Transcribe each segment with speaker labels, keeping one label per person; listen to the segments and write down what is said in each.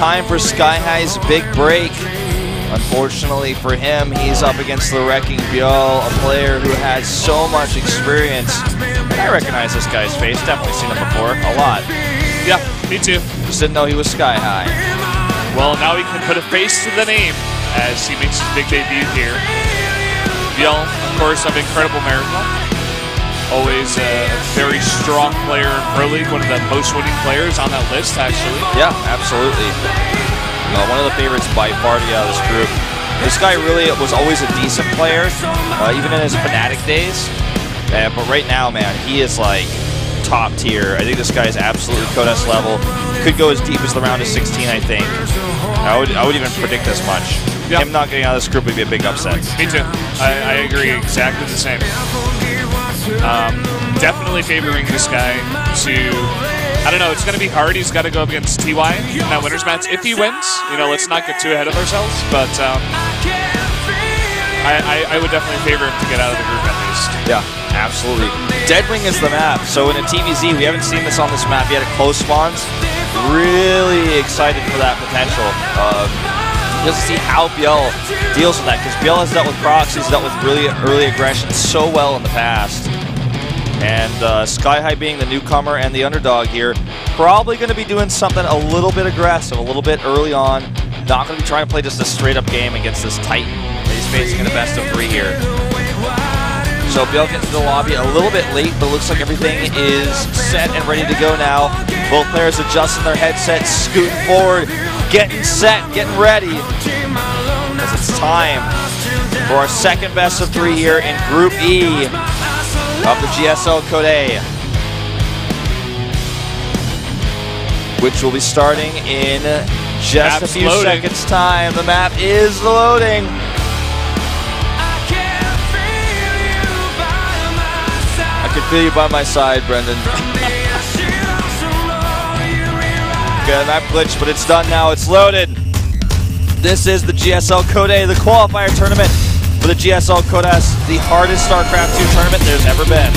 Speaker 1: time for skyHigh's big break. Unfortunately for him, he's up against the wrecking ByuL, a player who has so much experience. I recognize this guy's face, definitely seen him before, a lot.
Speaker 2: Yeah, me too.
Speaker 1: Just didn't know he was skyHigh.
Speaker 2: Well, now he can put a face to the name as he makes his big debut here. ByuL, of course, of Incredible Marathon. Always a very strong player in Pro League, one of the most winning players on that list, actually.
Speaker 1: Yeah, absolutely. One of the favorites by far to get out of this group. This guy really was always a decent player, even in his Fnatic days. But right now, man, he is like top tier. I think this guy is absolutely Code S level. Could go as deep as the round of 16, I think. I would even predict this much. Yep. Him not getting out of this group would be a big upset.
Speaker 2: Me too. I agree exactly the same. Definitely favoring this guy to, I don't know, it's going to be hard. He's got to go up against TY in that winner's match. If he wins, you know, let's not get too ahead of ourselves, but I would definitely favor him to get out of the group at least.
Speaker 1: Yeah, absolutely. Deadwing is the map. So in a TVZ, we haven't seen this on this map yet at close spawns. Really excited for that potential. Just to see how ByuL deals with that, because ByuL has dealt with proxies, dealt with really early aggression so well in the past. And skyHigh being the newcomer and the underdog here, probably going to be doing something a little bit aggressive, a little bit early on. Not going to be trying to play just a straight-up game against this Titan that he's facing in a best-of-3 here. So ByuL gets to the lobby a little bit late, but it looks like everything is set and ready to go now. Both players adjusting their headsets, scooting forward, getting set, getting ready. As it's time for our second best-of-3 here in Group E of the GSL Code A, which will be starting in just a few seconds' time. The map is loading. I can feel you by my side, Brendan. Okay, the map glitched, but it's done now. It's loaded. This is the GSL Code A, the qualifier tournament for the GSL Code S, the hardest StarCraft II tournament there's ever been.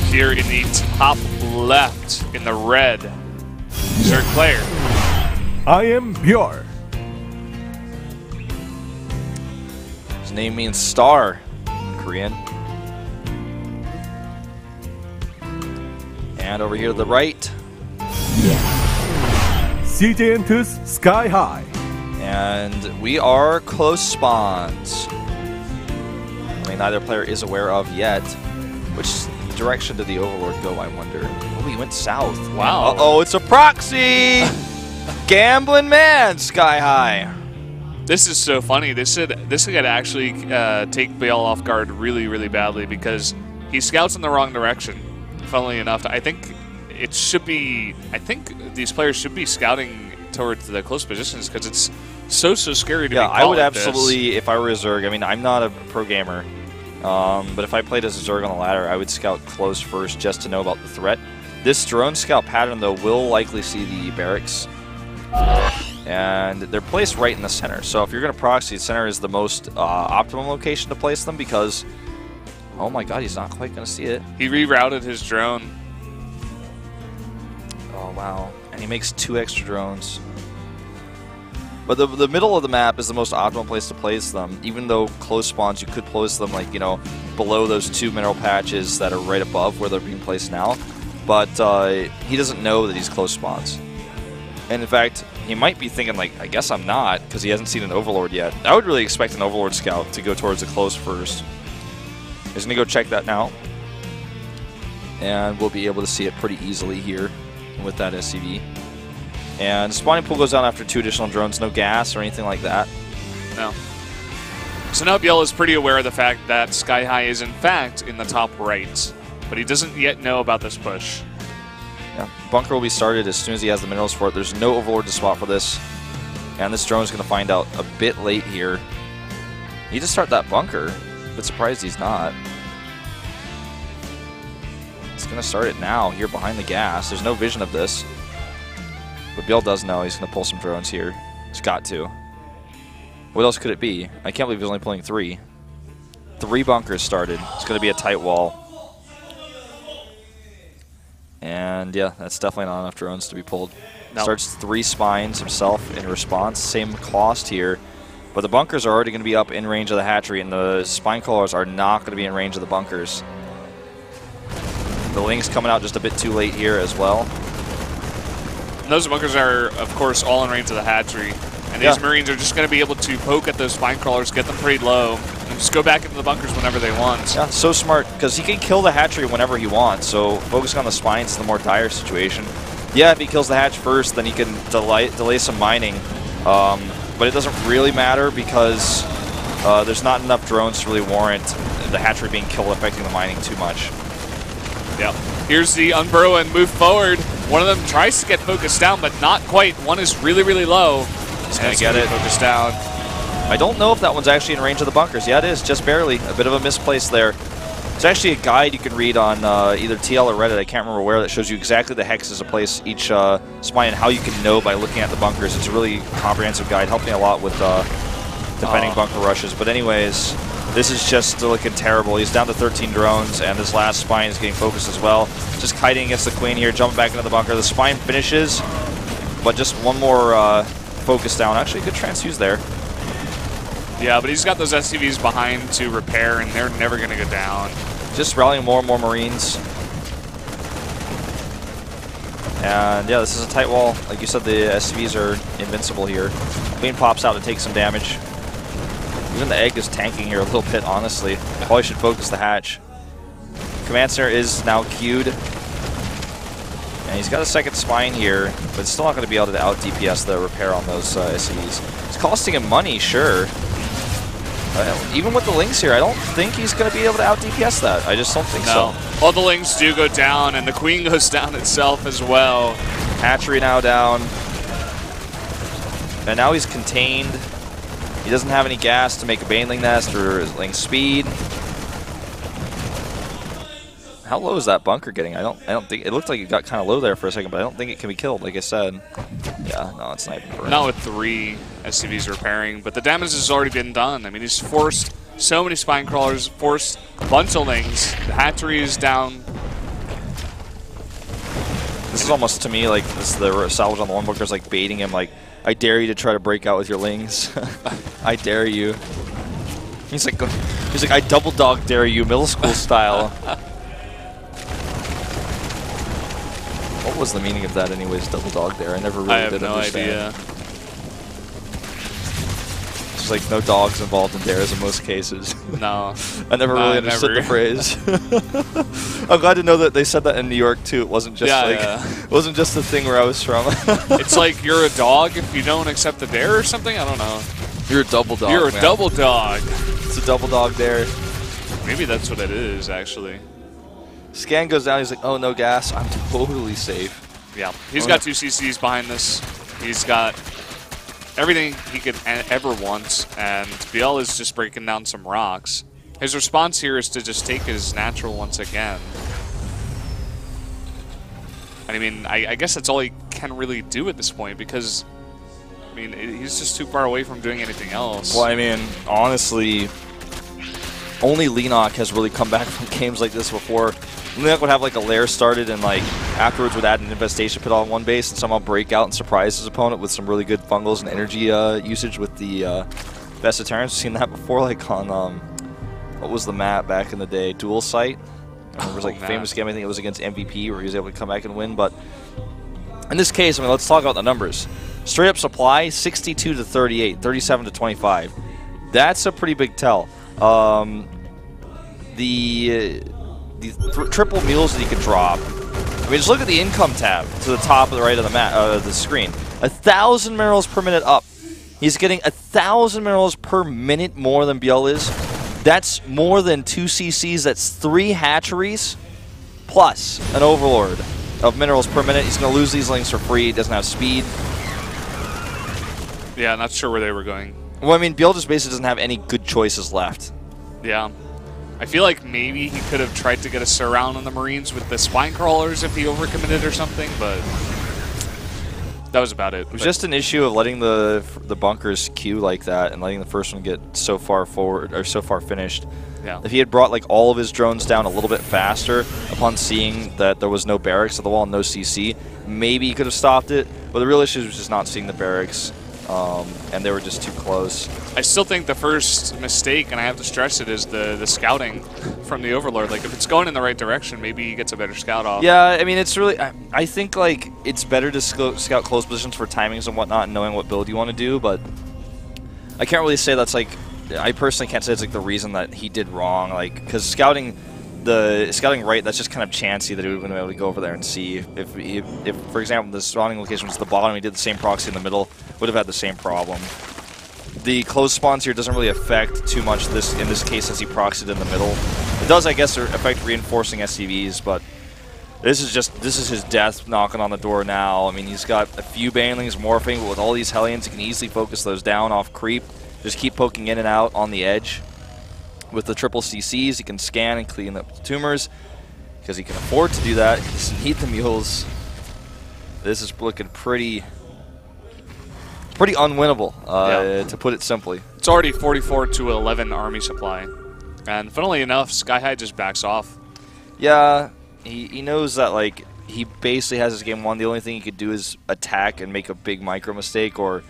Speaker 2: Here in the top left, in the red, Zerg player.
Speaker 3: I am ByuL.
Speaker 1: His name means star in Korean. And over here to the right,
Speaker 3: CJ enters skyHigh.
Speaker 1: and we are close spawns. I mean, neither player is aware of yet. Which direction did the Overlord go, I wonder? Oh, he went south.
Speaker 2: Wow.
Speaker 1: Uh-oh, it's a proxy! Gambling man, skyHigh.
Speaker 2: This is so funny. This could actually take ByuL off guard really, really badly because he scouts in the wrong direction. Funnily enough, I think it should be. I think these players should be scouting towards the close positions because it's so scary to be.
Speaker 1: Yeah, I would
Speaker 2: like
Speaker 1: absolutely, if I were a Zerg. I mean, I'm not a pro gamer, but if I played as a Zerg on the ladder, I would scout close first just to know about the threat. This drone scout pattern, though, will likely see the barracks. And they're placed right in the center. So if you're going to proxy, the center is the most optimum location to place them because, oh my god, he's not quite going to see it.
Speaker 2: He rerouted his drone.
Speaker 1: Oh, wow. And he makes 2 extra drones. But the middle of the map is the most optimal place to place them. Even though close spawns, you could place them, like, you know, below those 2 mineral patches that are right above where they're being placed now. But he doesn't know that he's close spawns. And in fact, he might be thinking, like, I guess I'm not, because he hasn't seen an Overlord yet. I would really expect an Overlord scout to go towards the close first. He's going to go check that now. And we'll be able to see it pretty easily here with that SCV. And the spawning pool goes down after 2 additional drones. No gas or anything like that.
Speaker 2: No. So now ByuL is pretty aware of the fact that skyHigh is in fact in the top right. But he doesn't yet know about this push.
Speaker 1: Yeah, bunker will be started as soon as he has the minerals for it. There's no Overlord to spot for this. And this drone is going to find out a bit late here. Need to start that bunker. But surprised he's not. It's going to start it now here behind the gas. There's no vision of this. But ByuL does know he's going to pull some drones here. He's got to. What else could it be? I can't believe he's only pulling 3. 3 bunkers started. It's going to be a tight wall. And yeah, that's definitely not enough drones to be pulled.
Speaker 2: Nope.
Speaker 1: Starts 3 spines himself in response. Same cost here. But the bunkers are already going to be up in range of the hatchery, and the spine crawlers are not going to be in range of the bunkers. The Lynx coming out just a bit too late here as well.
Speaker 2: And those bunkers are, of course, all in range of the hatchery. And these Marines are just going to be able to poke at those spine crawlers, get them pretty low, and just go back into the bunkers whenever they want.
Speaker 1: Yeah, so smart, because he can kill the hatchery whenever he wants, so focusing on the spines is the more dire situation. Yeah, if he kills the hatch first, then he can delay some mining. But it doesn't really matter because there's not enough drones to really warrant the hatchery being killed, affecting the mining too much.
Speaker 2: Yeah. Here's the unburrow and move forward. One of them tries to get focused down, but not quite. One is really, really low.
Speaker 1: He's going to get it.
Speaker 2: Focused down.
Speaker 1: I don't know if that one's actually in range of the bunkers. Yeah, it is, just barely. A bit of a misplace there. There's actually a guide you can read on either TL or Reddit, I can't remember where, that shows you exactly the hexes to place each spine and how you can know by looking at the bunkers. It's a really comprehensive guide, helped me a lot with defending bunker rushes. But anyways, this is just looking terrible. He's down to 13 drones, and this last spine is getting focused as well. Just kiting against the queen here, jumping back into the bunker. The spine finishes, but just one more focus down. Actually, good transfuse there.
Speaker 2: Yeah, but he's got those SCVs behind to repair, and they're never going to go down.
Speaker 1: Just rallying more and more Marines. And yeah, this is a tight wall. Like you said, the SCVs are invincible here. Queen pops out to take some damage. Even the egg is tanking here a little bit, honestly. Probably should focus the hatch. Command Center is now queued. And he's got a second spine here, but it's still not going to be able to out DPS the repair on those SCVs. It's costing him money, sure. Even with the Lynx here, I don't think he's going to be able to out DPS that. I just don't think so.
Speaker 2: All the Lynx do go down, and the Queen goes down itself as well.
Speaker 1: Hatchery now down. And now he's contained. He doesn't have any gas to make a baneling nest or Lynx speed. How low is that bunker getting? I don't think it looked like it got kind of low there for a second, but I don't think it can be killed, like I said. Yeah, no, it's not even.
Speaker 2: Not with 3 SCVs repairing, but the damage has already been done. I mean, he's forced so many spine crawlers, forced a bunch of Lynx. The hatchery is down.
Speaker 1: This is almost, to me, like this, the salvage on the one bunker is like baiting him, like, I dare you to try to break out with your Lynx. I dare you. He's like, I double dog dare you, middle school style. What was the meaning of that anyways, double dog there? I never really did understand.
Speaker 2: I have no idea.
Speaker 1: There's like no dogs involved in dares in most cases.
Speaker 2: No.
Speaker 1: I never really understood the phrase. I'm glad to know that they said that in New York too. It wasn't just it wasn't just the thing where I was from.
Speaker 2: It's like you're a dog if you don't accept the dare or something? I don't know.
Speaker 1: You're a double dog.
Speaker 2: You're a double dog.
Speaker 1: It's a double dog dare.
Speaker 2: Maybe that's what it is, actually.
Speaker 1: Scan goes down, he's like, oh, no gas, I'm totally safe.
Speaker 2: Yeah, he's got 2 CCs behind this. He's got everything he could ever want, and ByuL is just breaking down some rocks. His response here is to just take his natural once again. And I mean, I guess that's all he can really do at this point, because, I mean, he's just too far away from doing anything else.
Speaker 1: Well, I mean, honestly, only Lenok has really come back from games like this before. Lenok would have like a lair started and like afterwards would add an infestation pit on one base and somehow break out and surprise his opponent with some really good fungals and energy usage with the Best of Terrans. We've seen that before, like on what was the map back in the day? Dual Site. There was like a famous game, I think it was against MVP, where he was able to come back and win. But in this case, I mean, let's talk about the numbers. Straight up supply, 62 to 38, 37 to 25. That's a pretty big tell. The triple mules that he could drop. I mean, just look at the income tab to the top of the right of the map, the screen. 1,000 minerals per minute up. He's getting 1,000 minerals per minute more than ByuL is. That's more than 2 CCs. That's 3 hatcheries plus an overlord of minerals per minute. He's going to lose these links for free. He doesn't have speed.
Speaker 2: Yeah, not sure where they were going.
Speaker 1: Well, I mean, ByuL just basically doesn't have any good choices left.
Speaker 2: Yeah. I feel like maybe he could have tried to get a surround on the Marines with the spine crawlers if he overcommitted or something, but that was about it.
Speaker 1: It was just an issue of letting the bunkers queue like that and letting the first one get so far forward or so far finished.
Speaker 2: Yeah.
Speaker 1: If he had brought like all of his drones down a little bit faster upon seeing that there was no barracks at the wall and no CC, maybe he could have stopped it. But the real issue was just not seeing the barracks, and they were just too close.
Speaker 2: I still think the first mistake, and I have to stress it, is the scouting from the Overlord. Like, if it's going in the right direction, maybe he gets a better scout off.
Speaker 1: Yeah, I mean, it's really... I think, like, it's better to scout close positions for timings and whatnot and knowing what build you want to do, but I can't really say that's, like... I personally can't say it's, like, the reason that he did wrong, like, because scouting right, that's just kind of chancy that he would have been able to go over there and see. If for example, the spawning location was at the bottom, he did the same proxy in the middle, would have had the same problem. The close spawns here doesn't really affect too much in this case as he proxied in the middle. It does, I guess, affect reinforcing SCVs, but this is his death knocking on the door now. I mean, he's got a few banelings morphing, but with all these Hellions, he can easily focus those down off creep. Just keep poking in and out on the edge. With the triple CCs, he can scan and clean up the tumors because he can afford to do that. He doesn't need the mules. This is looking pretty unwinnable, to put it simply.
Speaker 2: It's already 44 to 11 army supply, and funnily enough, skyHigh just backs off.
Speaker 1: Yeah, he knows that like he basically has his game won. The only thing he could do is attack and make a big micro mistake, or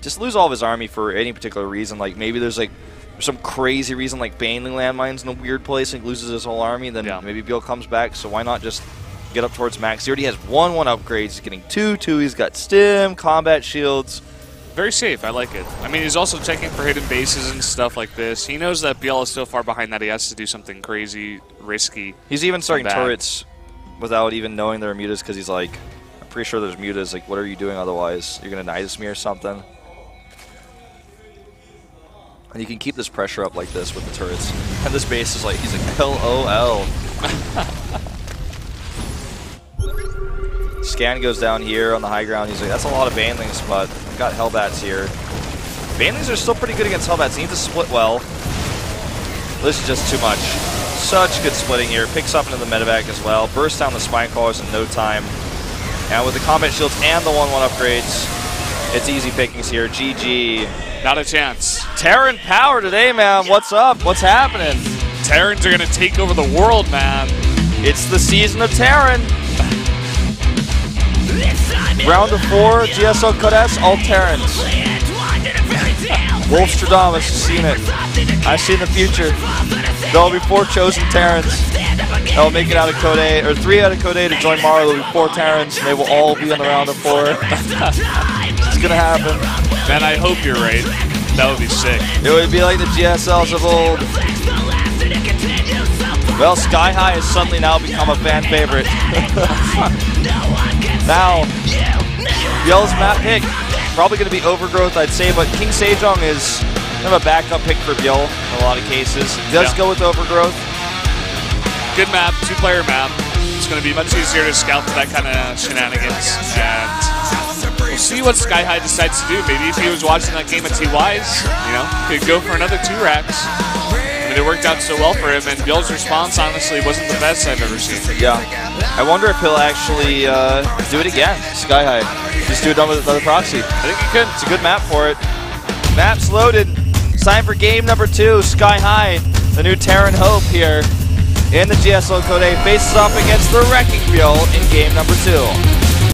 Speaker 1: just lose all of his army for any particular reason. Like maybe there's like some crazy reason, like baneling landmines in a weird place and he loses his whole army. Then maybe ByuL comes back. So why not just get up towards max? He already has 1/1 upgrades. He's getting 2/2. He's got stim, combat shields.
Speaker 2: Very safe. I like it. I mean, he's also checking for hidden bases and stuff like this. He knows that ByuL is so far behind that he has to do something crazy, risky.
Speaker 1: He's even starting turrets without even knowing there are mutas because he's like, I'm pretty sure there's mutas. Like, what are you doing otherwise? You're going to Nidus me or something? And you can keep this pressure up like this with the turrets. And this base is like, he's like, LOL. Scan goes down here on the high ground. He's like, that's a lot of banelings, but I've got Hellbats here. Banelings are still pretty good against Hellbats. He needs to split well. This is just too much. Such good splitting here. Picks up into the medevac as well. Bursts down the spine crawlers in no time. And with the combat shields and the 1/1 upgrades, it's easy pickings here. GG.
Speaker 2: Not a chance.
Speaker 1: Terran power today, man. What's up? What's happening?
Speaker 2: Terrans are going to take over the world, man.
Speaker 1: It's the season of Terran. Round of 4, GSL Code S, all Terrans. Wolfstradamus, has seen it. I've seen the future. There'll be 4 chosen Terrans. They'll make it out of Code A, or 3 out of Code A to join Mara. There'll be 4 Terrans, and they will all be on the round of 4. It's gonna happen.
Speaker 2: Man, I hope you're right. That would be sick.
Speaker 1: It would be like the GSLs of old. Well, skyHigh has suddenly now become a fan favorite. Now, ByuL's map pick, probably going to be Overgrowth, I'd say, but King Sejong is kind of a backup pick for ByuL in a lot of cases. He does go with Overgrowth.
Speaker 2: Good map, 2-player map. It's going to be much easier to scout for that kind of shenanigans. And we'll see what skyHigh decides to do. Maybe if he was watching that game at TY's, you know, could go for another 2 racks. And it worked out so well for him, and ByuL's response, honestly, wasn't the best I've ever seen. Yeah.
Speaker 1: I wonder if he'll actually do it again, skyHigh. Just do it done with another proxy.
Speaker 2: I think he could.
Speaker 1: It's a good map for it. Map's loaded. It's time for game number 2, skyHigh, the new Terran Hope here in the GSL Code A, faces off against the Wrecking ByuL in game number 2.